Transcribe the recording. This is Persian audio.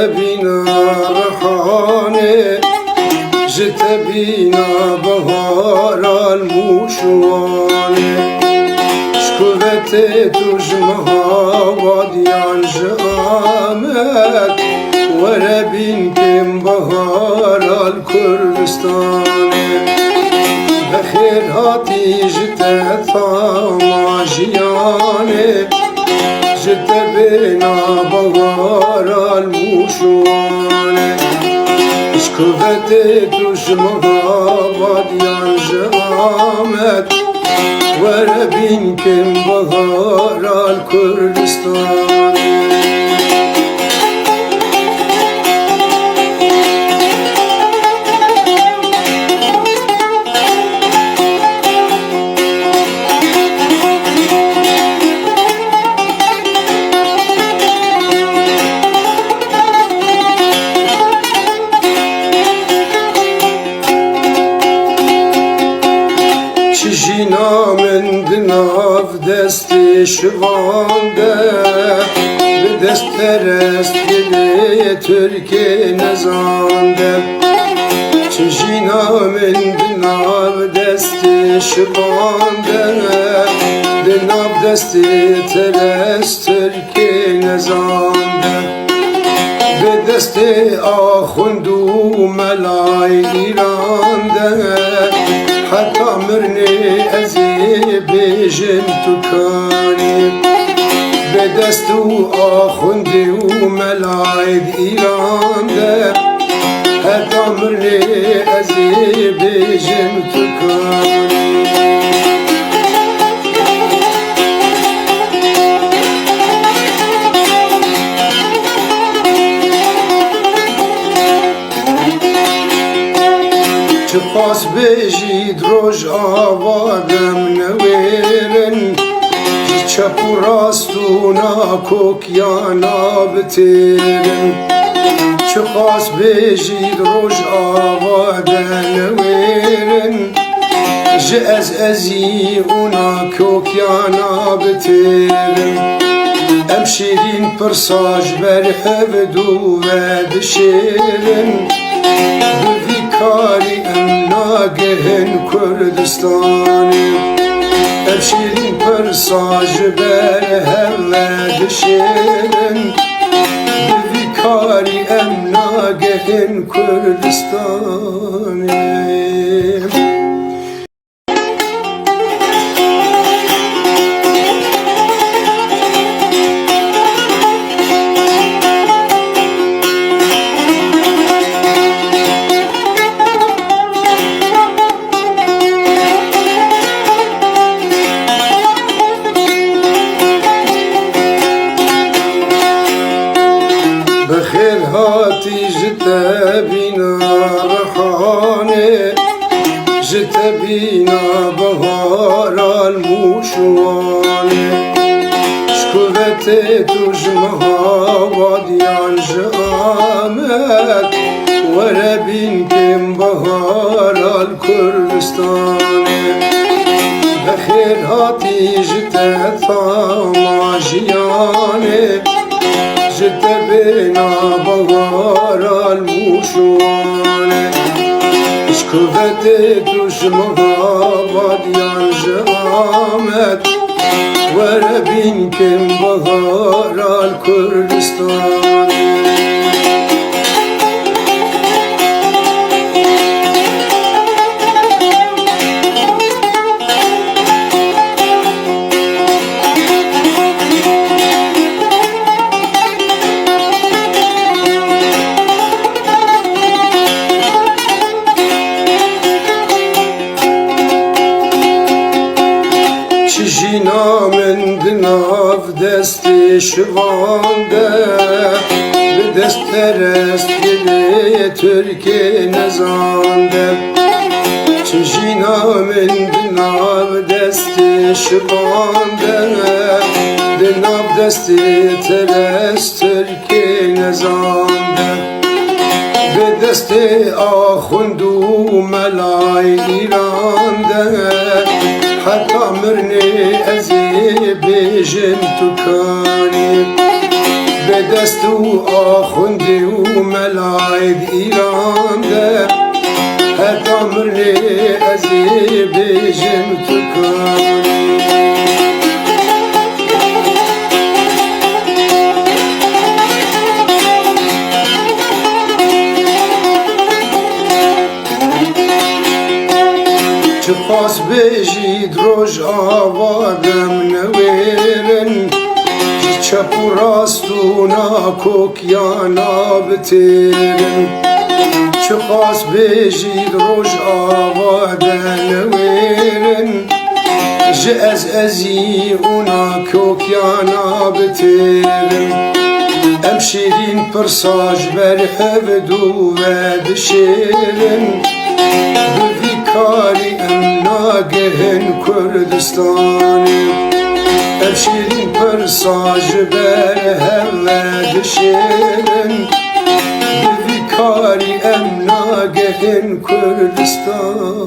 بينا رحاني جت بينا بهار الموشواني شكوتي تجمها وديان جامك ورا بينكم بهار الكردستاني بخير هاتي جت ثماجياني جت بينا بهار الموشواني شكوتي تجمها وديان جامك ورا بينكم بهار الكردستان جينا من دناف دستي شوانده بدست پرست دلی ترکی نزانده جينا من دناف دستي شوانده دناف دستي پرست ترکی نزانده بدست آخوندو ملای ایرانده حتى مرني أزيب بيجن تكاني بدستو آخوندي وملايد إيران ده حتى مرني أزيب بيجن تكاني چپاس بیجید روش آوادم نویرن چپ و راستونا کوکیانا بتیرن چپاس بیجید روش آوادم نویرن از ازی اونا کوکیانا بتیرن ام شیرین پرساج بر هفدو و دشیرن بفكاري ام ناقهن كردستاني ابشرين برساج برهم ودشيرن بفكاري ام ناقهن كردستاني بخير هاتي جت بينا رحاني جت بينا بهار الموشواني شكوتي تجمها وديان جامك ورا بينكم بهار الكردستاني بخير هاتي جت ثماجياني جت بينا بهار الموشواني شكوتي تجمها وديان جامك ورا بينكم بهار الكردستان جينا من دناف دستي شوانده بدست پرست دلی ترکی نزانده جينا من دناف دستي شوانده دناف دستي پرست ترکی نزانده بدست آخوندو ملای ایرانده حتى مرني أزيب بيجن تكاني دست و آخوندی و ملاید ایران ده حتی مرنی ازی بیجن تو کنی چه خواست بیجید روش آوادم نویرن چپ و راستونا کوکیانا بتیرن چه خواست بیجید روش آوادم نویرن جه ازی اونا کوکیانا بتیرن ام شیرین پرساج بر هفدو و دشیرن کاری ام ناگهن کردستانی ام شیرین پرساج بر همه دشیرن بی کاری ام ناگهن کردستانی